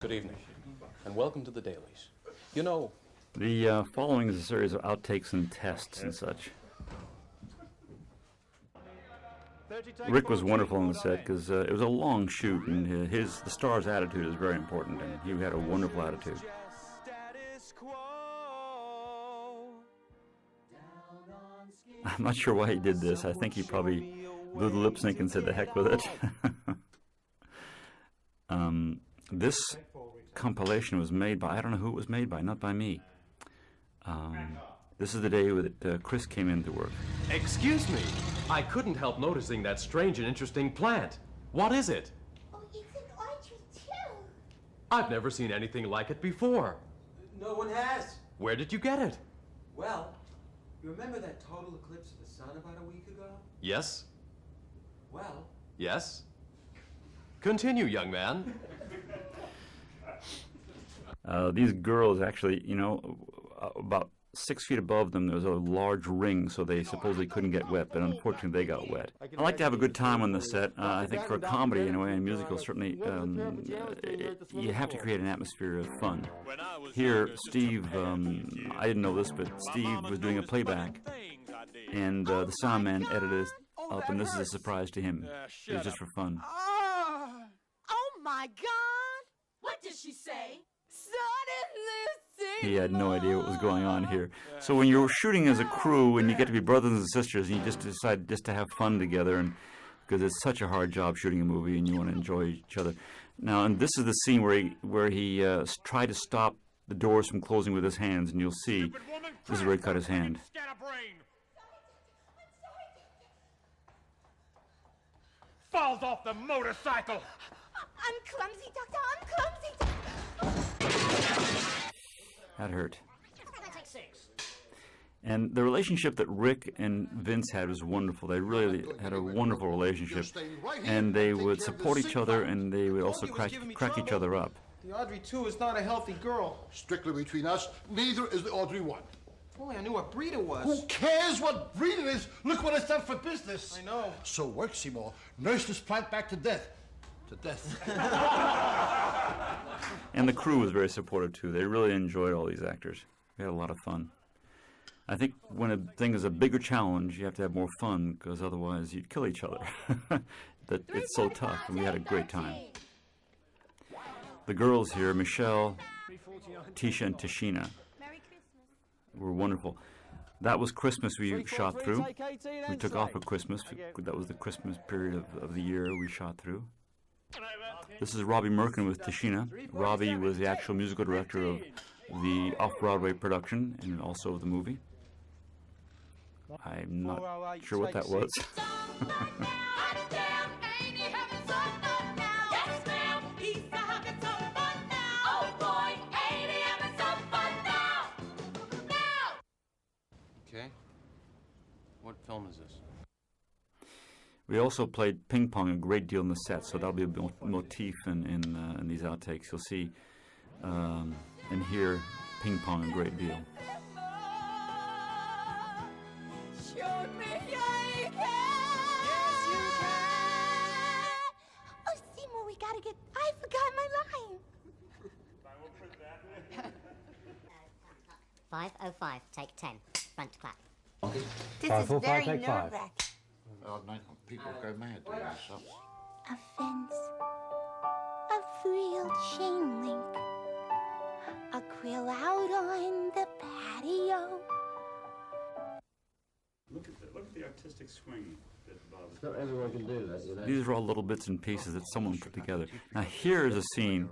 Good evening, and welcome to the dailies. You know, The following is a series of outtakes and tests and such. Rick was wonderful on the set because it was a long shoot, and the star's attitude is very important, and he had a wonderful attitude. I'm not sure why he did this. I think he probably blew the lip sync and said the heck with it. This compilation was made by, I don't know who it was made by, not by me. This is the day that Chris came in to work. Excuse me, I couldn't help noticing that strange and interesting plant. What is it? Oh, it's an orchard too. I've never seen anything like it before. No one has. Where did you get it? Well, you remember that total eclipse of the sun about a week ago? Yes? Well, Yes? Continue, young man. These girls actually, you know, about 6 feet above them, there was a large ring, so they supposedly couldn't get wet, but unfortunately they got wet. I like to have a good time on the set. I think for a comedy, anyway, and musical, certainly, you have to create an atmosphere of fun. Here, Steve, I didn't know this, but Steve was doing a playback, and the sound man edited it up, and this is a surprise to him. It was just for fun. Oh my God! What did she say? He had no idea what was going on here. So when you're shooting as a crew and you get to be brothers and sisters and you just decide just to have fun together, and because it's such a hard job shooting a movie and you want to enjoy each other. Now, and this is the scene where he tried to stop the doors from closing with his hands, and you'll see this is where he cut his hand. Falls off the motorcycle. I'm clumsy, Doctor. I'm clumsy, Doctor. That hurt. And the relationship that Rick and Vince had was wonderful. They really had a wonderful relationship. And they would support each other, and they would also crack each other up. the Audrey 2 is not a healthy girl. Strictly between us, neither is the Audrey 1. If only I knew what breed it was. Who cares what breed it is? Look what it's done for business. I know. So work, Seymour. Nurse this plant back to death. To death. And the crew was very supportive, too. They really enjoyed all these actors. We had a lot of fun. I think when a thing is a bigger challenge, you have to have more fun, because otherwise you'd kill each other. That it's so tough, and we had a great time. The girls here, Michelle, Tisha, and Tashina, were wonderful. That was Christmas we shot through. We took off at Christmas. That was the Christmas period of the year we shot through. This is Robbie Merkin with Tashina. Robbie was the actual musical director of the off-Broadway production and also of the movie. I'm not sure what that was. okay. What film is this? We also played ping pong a great deal in the set, so that'll be a motif in these outtakes. You'll see and hear ping pong a great deal. Shoot me, yeah, you can. Yes, you can. Oh, Seymour, we gotta get. I forgot my line. 5:05, take 10. Front clap. This is very nerve-wracking. Oh, no, people go mad doing this stuff. A fence, a real chain link, a grill out on the patio. Look at the artistic swing that Bob's. Not everyone can do that, you know. These are all little bits and pieces that someone put together. Now here is a scene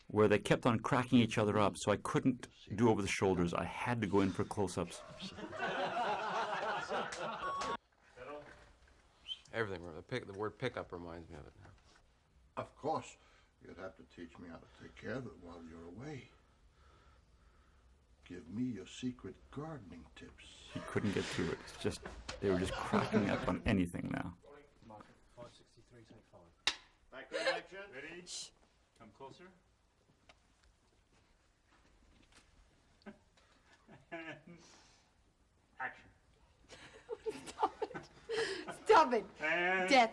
where they kept on cracking each other up, so I couldn't do over the shoulders. I had to go in for close-ups. Everything. The word pickup reminds me of it now. Of course, you'd have to teach me how to take care of it while you're away. Give me your secret gardening tips. He couldn't get through it. It's just, they were just cracking up on anything now. 563, take 5. Back to action. Ready? Come closer. And action. Stop it. And Death.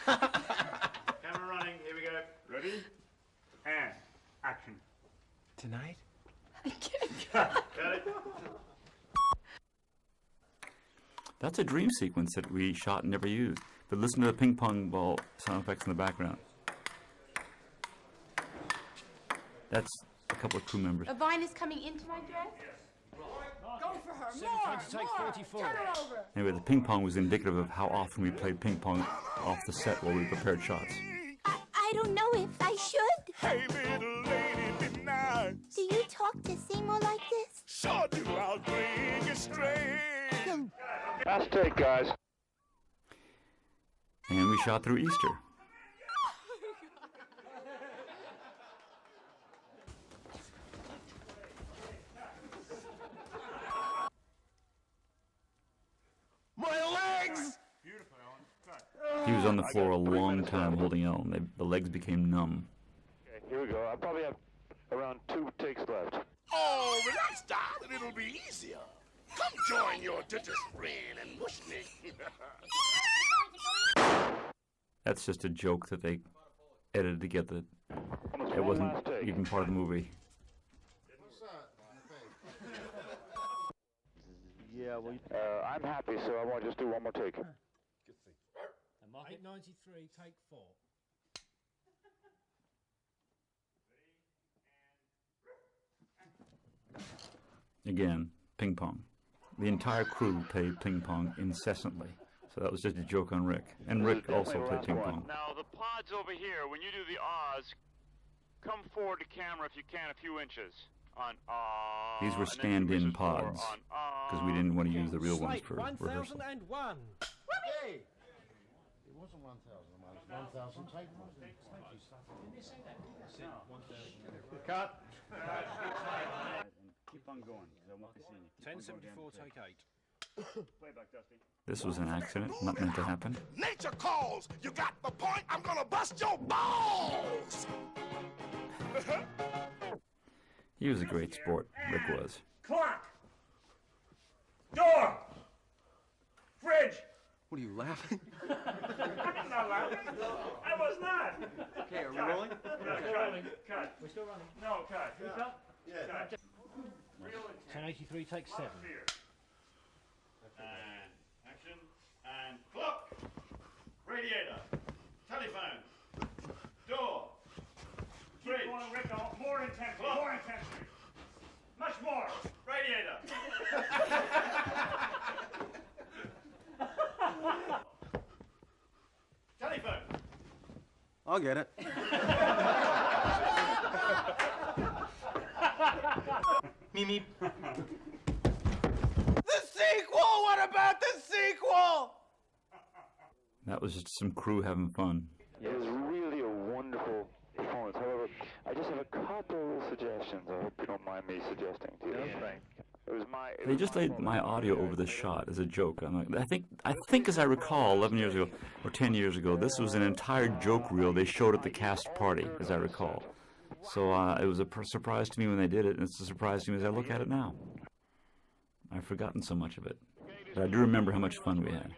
camera running. Here we go. Ready? Tonight? That's a dream sequence that we shot and never used. But listen to the ping pong ball sound effects in the background. That's a couple of crew members. A vine is coming into my dress? Go for her, more! Turn her over! Anyway, the ping pong was indicative of how often we played ping pong off the set while we prepared shots. I don't know if I should. Hey, little lady, be nice. Do you talk to Seymour like this? Sure do, I'll bring you straight. Last take, guys. And we shot through Easter. My legs! Beautiful, Alan. Cut. He was on the floor a long time holding Ellen. The legs became numb. Okay, here we go. I probably have around 2 takes left. Oh, relax, darling. It'll be easier. Come join your Dutchess friend and push me. That's just a joke that they edited to get the... It wasn't even part of the movie. Yeah, well, I'm happy, so I want to just do one more take. 893, take 4. Again, ping pong. The entire crew played ping pong incessantly. So that was just a joke on Rick. And Rick also played ping pong. Now, the pod's over here. When you do the ahs, come forward to camera if you can, a few inches. On ah. These were stand-in pods, because we didn't want to use the real ones for rehearsal. 1001. Hey! It wasn't 1,000, it was 1,000 take 1. Cut. Keep on going, because I won't be seeing you. 1074, take 8. Playback, Dusty. This was an accident, not meant to happen. Nature calls. You got the point? I'm gonna bust your balls! He was a great sport, Rick was. Clock! Door! Fridge! What are you laughing? I'm not laughing. I was not. Okay, are we rolling? Rolling. Cut. We're still running. No, cut. You cut? Yeah. 1083, take 7. And action. And clock. Radiator. Telephone. Door. Keep going, Rick. More intensity. Clock. More intensity. Much more. Radiator. Telephone. I'll get it. Meep. The sequel! What about the sequel? That was just some crew having fun. It was really a wonderful performance. However, I just have a couple of suggestions. I hope you don't mind me suggesting to you. It was my... They just laid my audio over this shot as a joke. I think as I recall, 11 years ago, or 10 years ago, this was an entire joke reel they showed at the cast party, as I recall. So it was a surprise to me when they did it, and it's a surprise to me as I look at it now. I've forgotten so much of it. But I do remember how much fun we had.